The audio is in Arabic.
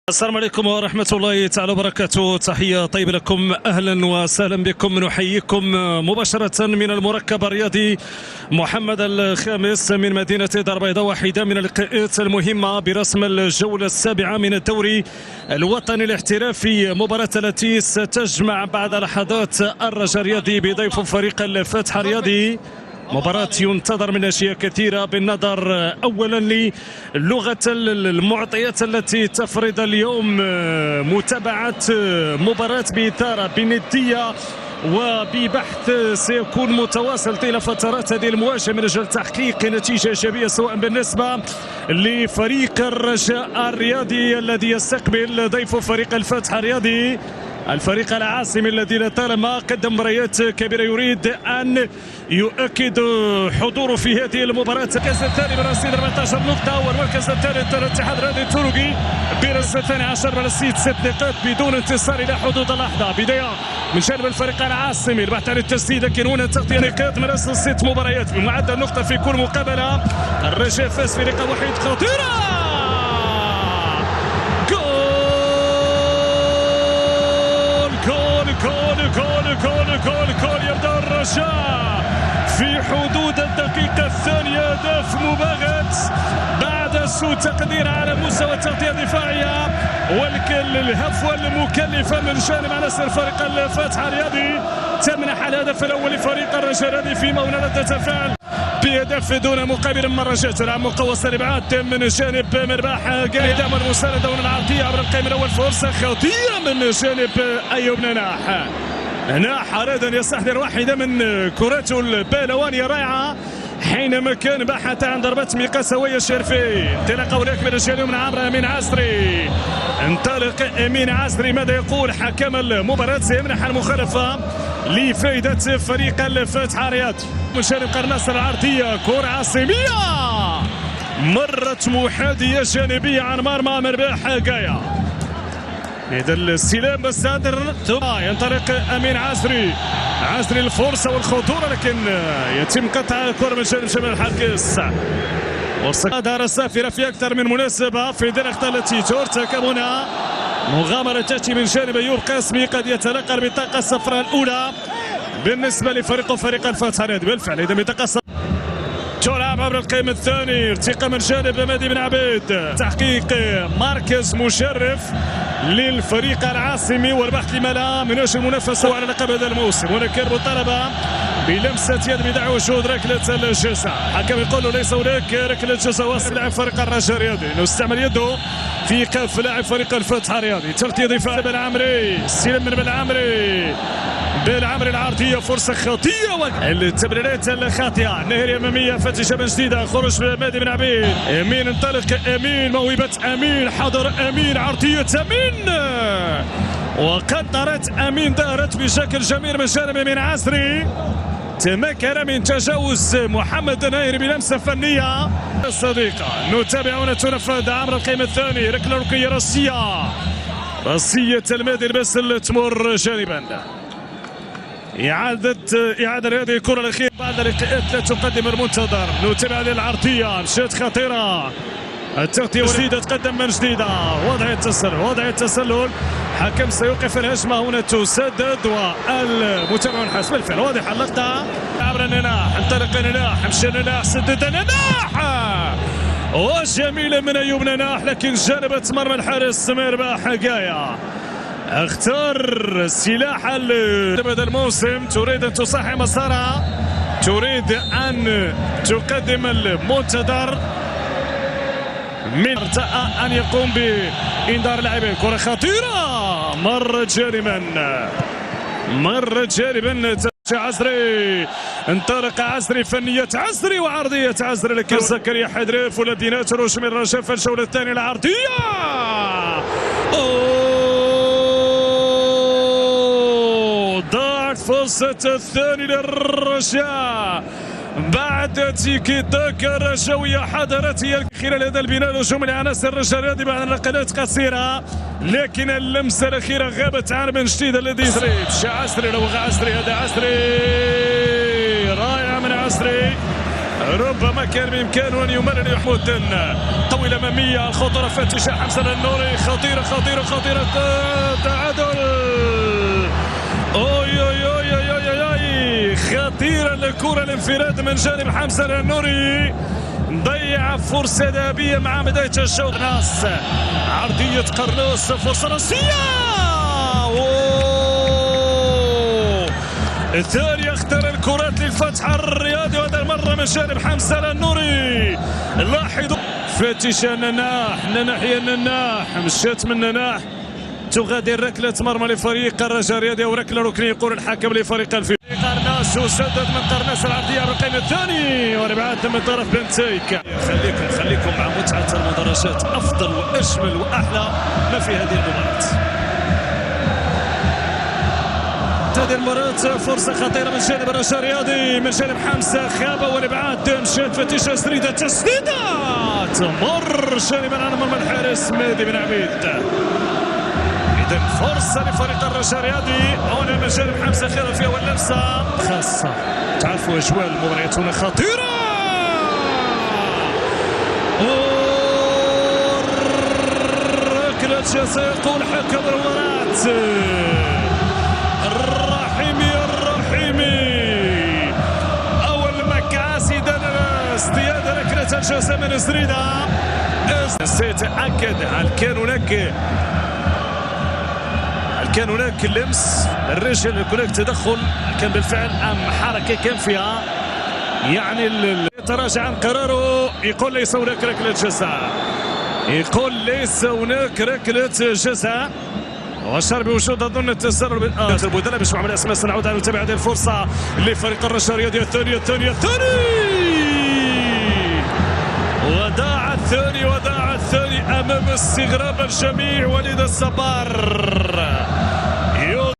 السلام عليكم ورحمة الله تعالى وبركاته. تحية طيبة لكم، أهلا وسهلا بكم. نحييكم مباشرة من المركب الرياضي محمد الخامس من مدينة دار البيضاء، واحدة من اللقاءات المهمة برسم الجولة السابعة من الدوري الوطني الاحترافي. مباراة التي ستجمع بعد لحظات الرجاء الرياضي بضيف فريق الفتح الرياضي. مباراة ينتظر من أشياء كثيرة، بالنظر أولا للغة المعطيات التي تفرض اليوم متابعة مباراة بإثارة بندية وببحث سيكون متواصل طيلة فترات هذه المواجهة من أجل تحقيق نتيجة إيجابية، سواء بالنسبة لفريق الرجاء الرياضي الذي يستقبل ضيف فريق الفتح الرياضي، الفريق العاصمي الذي لطالما قدم مباريات كبيرة يريد أن يؤكد حضوره في هذه المباراة. المركز الثاني برصيد 14 نقطة، والمركز الثالث الاتحاد الرياضي التركي برصيد 12 برصيد 6 نقاط بدون انتصار إلى حدود اللحظة. بداية من جانب الفريق العاصمي البحث عن التسديد، لكن هنا تغطية نقاط من أصل 6 مباريات بمعدل نقطة في كل مقابلة. الرجاء فاز في لقاء وحيد. خطيرة كول يبدأ الرجاء في حدود الدقيقة الثانية. هدف مباغت بعد سوء تقدير على مستوى التغطية الدفاعية والهفوة المكلفة من جانب عناصر فريق الفتح الرياضي تمنح الهدف الأول لفريق الرجاء الرياضي، فيما هنا ردة الفعل بهدف دون مقابل من الرجاء. تلعب مقوس الابعاد من جانب مرباح قاعد من المساندة العرضية عبر القائم الأول. فرصة خطيرة من جانب أيوب ناح أراد أن يستحضر واحدة من كرته البالوانية رائعة حينما كان بحث عن ضربة مقاسوية الشرفي. انطلاق هناك من الجهة من عمرو أمين عسري. انطلق أمين عسري، ماذا يقول حكم المباراة؟ سيمنح المخالفة لفائدة فريق الفتح الرياضي. من جانب قرناص العرضية، كرة عاصمية مرت محاذية جانبية عن مرمى مرباح قايا. إذا الاستلام بالصدر ثم ينطلق أمين عسري الفرصة والخطورة، لكن يتم قطع الكرة من جانب شمال الحارس. وصل السافرة في أكثر من مناسبة في الأخطاء التي ترتكب هنا. مغامرة تأتي من جانب أيوب قاسمي، قد يتلقى البطاقة الصفراء الأولى بالنسبة لفريق الفتح الرياضي. بالفعل إذا بطاقة تلعب عبر القائم الثاني، ارتقاء من جانب مهدي بن عبيد، تحقيق مركز مشرف للفريق العاصمي والبحث لما من اجل المنافسه على لقب هذا الموسم. هنا كان مطالبه بلمسه يد بدعوى وجود ركله الجزاء، حكم يقول له ليس هناك ركله جزاء. وصل لاعب فريق الرجاء الرياضي انه استعمل يده في كف لاعب فريق الفتح الرياضي. تغطيه دفاع بالعمري، استلام من بالعمري العرضيه، فرصه خطيره والتمريرات الخاطئه. النهايه الاماميه فتشه من جديده، خروج مهدي بن عبيد. امين انطلق، امين موهبه امين، حضر امين، عرضيه امين وقدرت امين، ظهرت بشكل جميل من جانب امين عسري. تمكن من تجاوز محمد ناير بلمسه فنيه صديقه. نتابع هنا تنفذ عبر القائم الثاني، ركله ركنيه راسيه المهدي الباسل تمر جانبا. إعادة هذه الكرة الأخيرة بعد لقاءات لا تقدم المنتظر. نتابع هذه العرضية، مشات خطيرة، التغطية جديدة، تقدم من جديدة، وضع التسلل، حكم سيوقف الهجمة هنا تسدد والمتابع حسب بالفعل. واضحة اللقطة عبر الناح، انطلق الناح، مشى الناح، سدد الناح، وجميلة من أيوب ناح، لكن جانبت مرمى الحارس مرباح قايا. اختار سلاح هذا الموسم، تريد ان تصحح مسارها، تريد ان تقدم المنتظر من ان يقوم بانذار اللاعبين. كره خطيره مرت جانبا عسري، انطلق عسري، فنية عسري وعرضية عسري، لكن زكريا حدريف والذين تروج من الرجاء في الجولة الثانية العرضية. ضاعت فرصة الثاني للرجاء بعد تيكي تاكا الرجاوية حضرت هي خلال هذا البناء الهجومي لعناصر الرجاء الرياضي بعد نقلات قصيرة، لكن اللمسة الأخيرة غابت عن من جديد الذي يسري عسري. لو عسري، هذا عسري رائع من عسري، ربما كان بإمكانه أن يمرر محمود. طويلة أمامية، الخطورة في اتجاه حمزة النوري، خطيرة خطيرة خطيرة، تعادل. أوي أوي أوي أوي أوي، خطيرة الكرة، الانفراد من جانب حمزة النوري، ضيع فرصة ذهبية مع بداية الشوط. ناس عرضية قرنوس، فرصة راسية، الثاني اختار الكرات للفتح الرياضي، وهذا المرة من جانب حمزة النوري. لاحظوا في اتجاه النناح يا النناح، مشات من النناح تغادر ركلة مرمى لفريق الرجاء الرياضي، او ركلة ركنية يقول الحكم لفريق الفيل. قرناس وسدد من قرناس العرضية بالقائم الثاني، والابعاد من طرف بنتيك. خليكم مع متعة المدرجات، افضل واجمل واحلى ما في هذه المباراة. هذه المباراة فرصة خطيرة من جانب الرجاء الرياضي، من جانب حمزة خابة، والابعاد مشات في اتجاه سريدة، تسديدة تمر جانبا على مرمى الحارس مهدي بن عبيد. إذا فرصة لفريق الرجاء الرياضي هنا من جانب حمزة خابة في أول لمسة خاصة. تعرفوا أجواء المباريات هنا خطيرة، ركلة جزاء يقول حكم المباراة الرحيمي. أول مكاس إذا ازدياد ركلة الجزاء من زريدة. سيتأكد هل كان هناك لمس الرجل، هناك تدخل كان بالفعل أم حركة كان فيها، يعني يتراجع عن قراره، يقول ليس هناك ركلة جزاء، واشار بوجود اظن التسرب البودلة. باش نعمل اسماء سنعود على نتابع هذه الفرصه لفريق الرجاء الرياضي. الثاني وداع الثاني امام استغراب الجميع. وليد الصبار